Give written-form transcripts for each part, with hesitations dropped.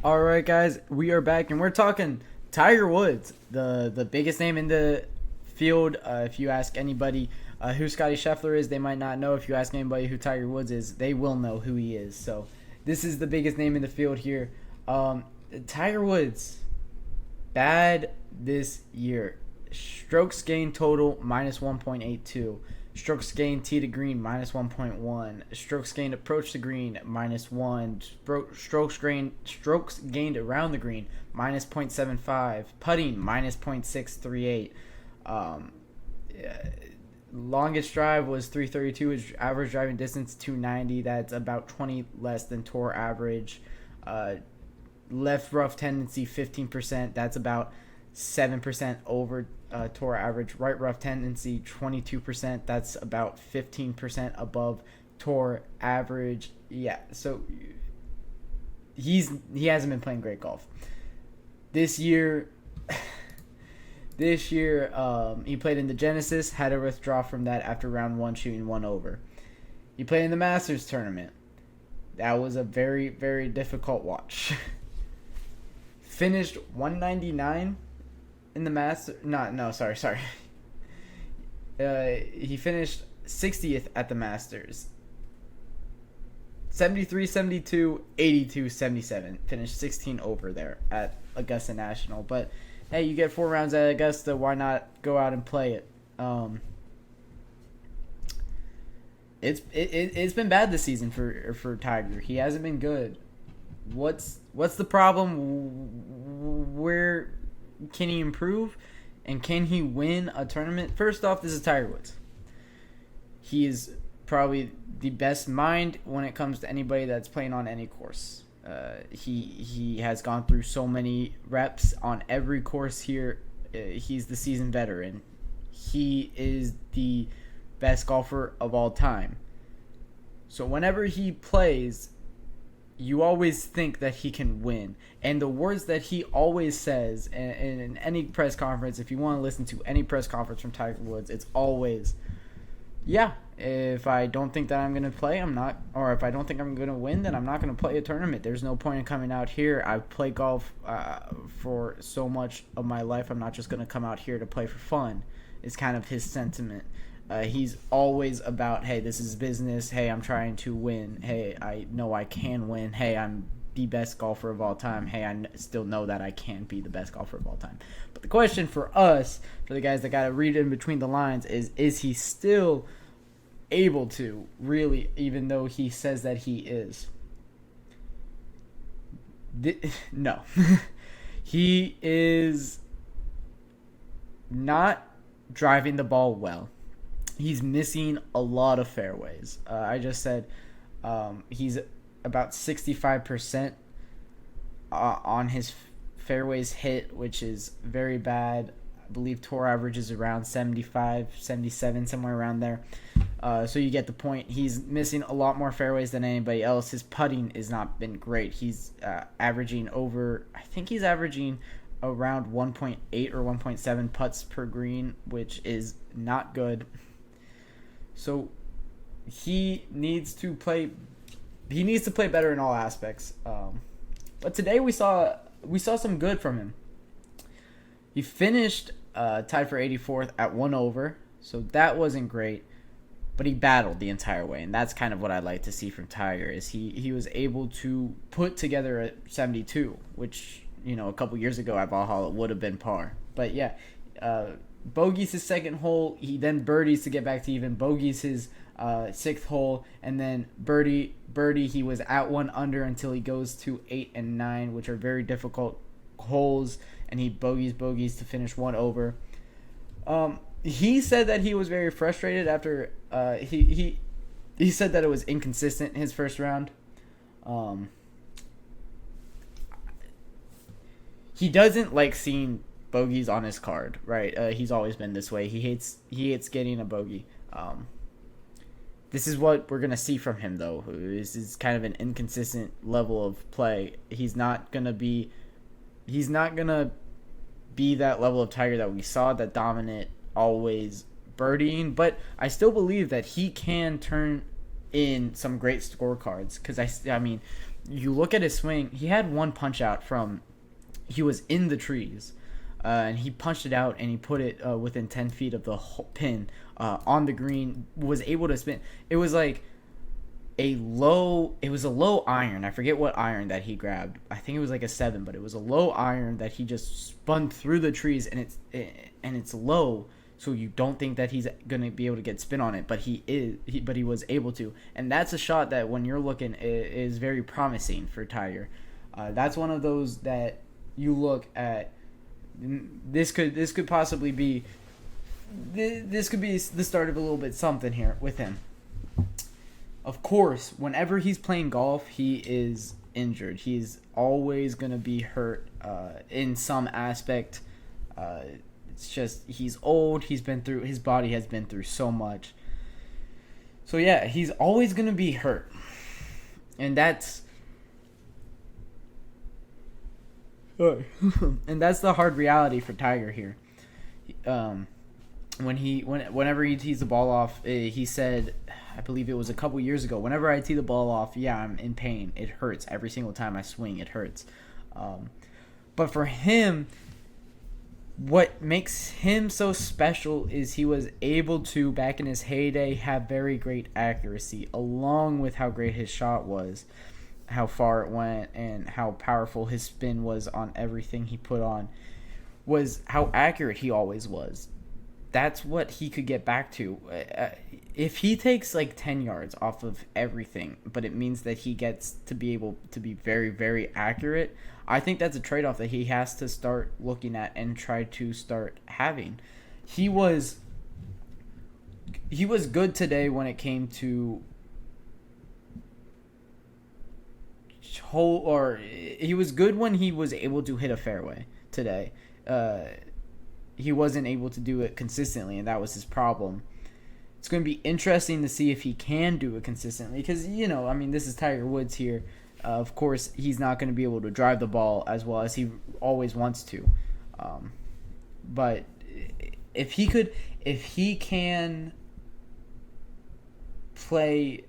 All right, guys, we are back, and we're talking Tiger Woods, the biggest name in the field. If you ask anybody who Scotty Scheffler is, they might not know. If you ask anybody who Tiger Woods is, they will know who he is. So this is the biggest name in the field here. Tiger Woods, bad this year. Strokes gained total, minus 1.82. Strokes gained tee to green, minus 1.1. Strokes gained approach to green, minus 1. Strokes gained around the green, minus 0.75. Putting, minus 0.638. Longest drive was 332. His average driving distance, 290. That's about 20 less than tour average. Left rough tendency, 15%. That's about 7% over tour average. Right rough tendency, 22%. That's about 15% above tour average. Yeah, so he hasn't been playing great golf this year. He played in the Genesis, had to withdraw from that after round 1, shooting 1 over. He played in the Masters tournament. That was a very, very difficult watch. Finished 199 in the Masters. Sorry. He finished 60th at the Masters. 73, 72, 82, 77. Finished 16 over there at Augusta National. But hey, you get 4 rounds at Augusta. Why not go out and play it? It's been bad this season for Tiger. He hasn't been good. What's the problem? Where can he improve? And can he win a tournament? First off, this is Tiger Woods. He is probably the best mind when it comes to anybody that's playing on any course. He has gone through so many reps on every course here. He's the seasoned veteran. He is the best golfer of all time. So whenever he plays, you always think that he can win. And the words that he always says in any press conference, if you want to listen to any press conference from Tiger Woods, it's always, yeah, if I don't think that I'm going to play, I'm not, or if I don't think I'm going to win, then I'm not going to play a tournament. There's no point in coming out here. I've played golf for so much of my life. I'm not just going to come out here to play for fun. It's kind of his sentiment. He's always about, hey, this is business. Hey, I'm trying to win. Hey, I know I can win. Hey, I'm the best golfer of all time. Hey, I still know that I can be the best golfer of all time. But the question for us, for the guys that got to read in between the lines, is he still able to, really, even though he says that he is? No. He is not driving the ball well. He's missing a lot of fairways. I just said he's about 65% on his fairways hit, which is very bad. I believe tour average is around 75, 77, somewhere around there. So you get the point. He's missing a lot more fairways than anybody else. His putting has not been great. He's averaging around 1.8 or 1.7 putts per green, which is not good. So he needs to play better in all aspects. But today we saw some good from him. He finished tied for 84th at 1 over, so that wasn't great. But he battled the entire way, and that's kind of what I like to see from Tiger, is he was able to put together a 72, which, you know, a couple years ago at Valhalla would have been par. But yeah, bogeys his second hole. He then birdies to get back to even. Bogeys his sixth hole, and then birdie. He was at 1 under until he goes to 8 and 9, which are very difficult holes, and he bogeys to finish 1 over. He said that he was very frustrated after he said that it was inconsistent his first round. He doesn't like seeing bogeys on his card, right? He's always been this way. He hates getting a bogey. This is what we're gonna see from him, though. This is kind of an inconsistent level of play. He's not gonna be that level of Tiger that we saw, that dominant, always birdieing. But I still believe that he can turn in some great scorecards, because I mean, you look at his swing. He had one punch out from, he was in the trees, and he punched it out and he put it within 10 feet of the pin on the green. Was able to spin. It was like a low iron. I forget what iron that he grabbed. I think it was like a 7, but it was a low iron that he just spun through the trees, and it's low, so you don't think that he's gonna be able to get spin on it, but he was able to, and that's a shot that when you're looking is very promising for Tiger. That's one of those that you look at. This could possibly be. This could be the start of a little bit something here with him. Of course, whenever he's playing golf, he is injured. He's always going to be hurt in some aspect. It's just he's old. His body has been through so much. So yeah, he's always going to be hurt. And that's and that's the hard reality for Tiger here. Whenever he tees the ball off, he said, I believe it was a couple years ago, whenever I tee the ball off, yeah, I'm in pain. It hurts. Every single time I swing, it hurts. But for him, what makes him so special is he was able to, back in his heyday, have very great accuracy, along with how great his shot was, how far it went, and how powerful his spin was on everything he put on, was how accurate he always was. That's what he could get back to. If he takes like 10 yards off of everything, but it means that he gets to be able to be very, very accurate, I think that's a trade-off that he has to start looking at and try to start having. He was good today when it came to he was good when he was able to hit a fairway today. He wasn't able to do it consistently, and that was his problem. It's going to be interesting to see if he can do it consistently because, this is Tiger Woods here. Of course, he's not going to be able to drive the ball as well as he always wants to. But if he can play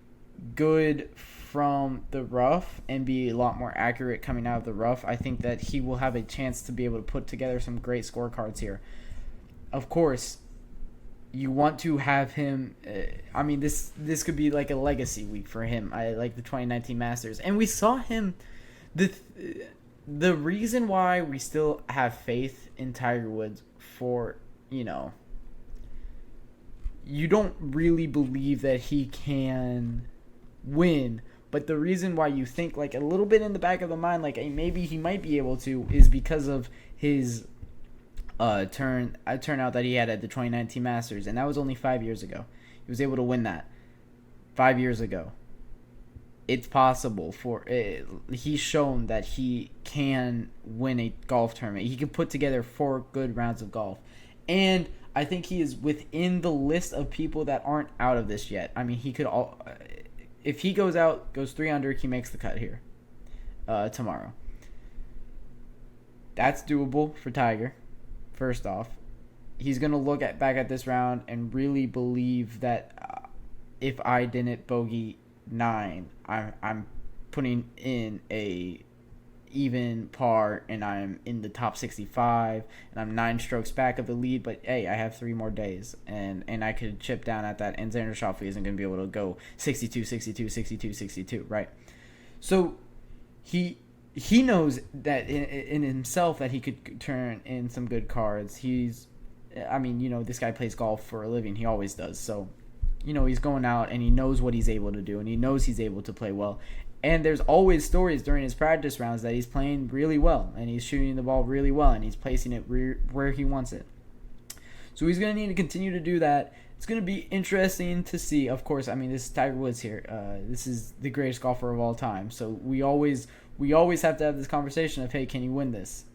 good from the rough and be a lot more accurate coming out of the rough, I think that he will have a chance to be able to put together some great scorecards here. Of course, you want to have him. This could be like a legacy week for him. I like the 2019 Masters, and we saw him. The reason why we still have faith in Tiger Woods for you don't really believe that he can win. But the reason why you think like a little bit in the back of the mind, like hey, maybe he might be able to, is because of his turnout that he had at the 2019 Masters, and that was only 5 years ago. He was able to win that 5 years ago. It's possible he's shown that he can win a golf tournament. He can put together 4 good rounds of golf, and I think he is within the list of people that aren't out of this yet. I mean, he could if he goes 3 under, he makes the cut here tomorrow. That's doable for Tiger. First off, he's going to look back at this round and really believe that if I didn't bogey 9, I'm putting in a even par and I'm in the top 65 and I'm 9 strokes back of the lead, but hey, I have 3 more days and I could chip down at that, and Xander Schauffele isn't going to be able to go 62, 62, 62, 62, right? So he knows that in himself that he could turn in some good cards. This guy plays golf for a living. He always does. So, he's going out and he knows what he's able to do, and he knows he's able to play well. And there's always stories during his practice rounds that he's playing really well, and he's shooting the ball really well, and he's placing it where he wants it. So he's going to need to continue to do that. It's going to be interesting to see. Of course, this is Tiger Woods here. This is the greatest golfer of all time. So we always have to have this conversation of, hey, can you win this?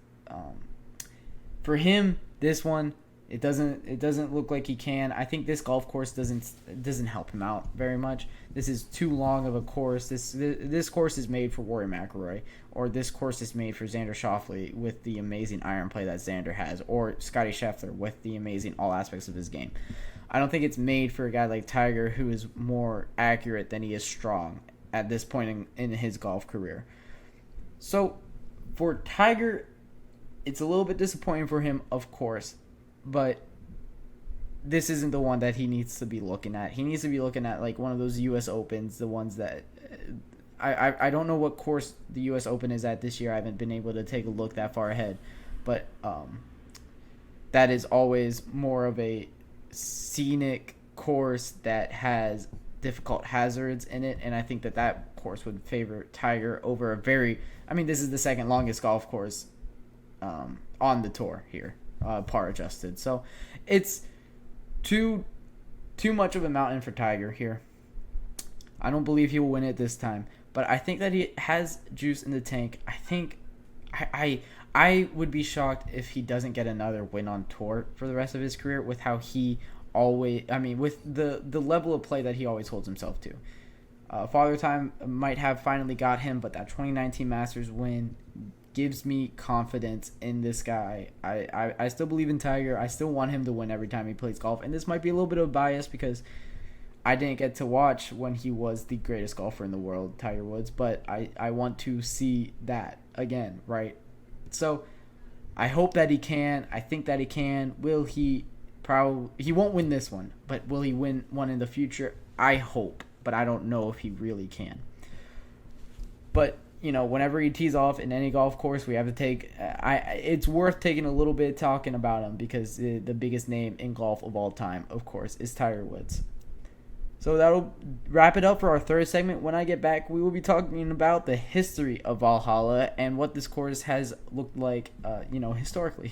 For him, this one, it doesn't look like he can. I think this golf course doesn't help him out very much. This is too long of a course. This course is made for Rory McIlroy, or this course is made for Xander Schauffele with the amazing iron play that Xander has, or Scottie Scheffler with the amazing all aspects of his game. I don't think it's made for a guy like Tiger, who is more accurate than he is strong. at this point in his golf career. So for Tiger, it's a little bit disappointing for him, of course, but this isn't the one that he needs to be looking at. He needs to be looking at like one of those U.S. Opens, the ones that I don't know what course the U.S. Open is at this year. I haven't been able to take a look that far ahead, but that is always more of a scenic course that has difficult hazards in it, and I think that course would favor Tiger over this is the second longest golf course on the tour here, par adjusted. So it's too much of a mountain for Tiger here. I don't believe he will win it this time, but I think that he has juice in the tank. I think I would be shocked if he doesn't get another win on tour for the rest of his career with how he with the level of play that he always holds himself to. Father Time might have finally got him, but that 2019 Masters win gives me confidence in this guy. I still believe in Tiger. I still want him to win every time he plays golf. And this might be a little bit of bias because I didn't get to watch when he was the greatest golfer in the world, Tiger Woods. But I want to see that again, right? So I hope that he can. I think that he can. Will he? He won't win this one, but will he win one in the future? I hope, but I don't know if he really can. But whenever he tees off in any golf course, we have to take. It's worth taking a little bit talking about him because the biggest name in golf of all time, of course, is Tiger Woods. So that'll wrap it up for our third segment. When I get back, we will be talking about the history of Valhalla and what this course has looked like, historically.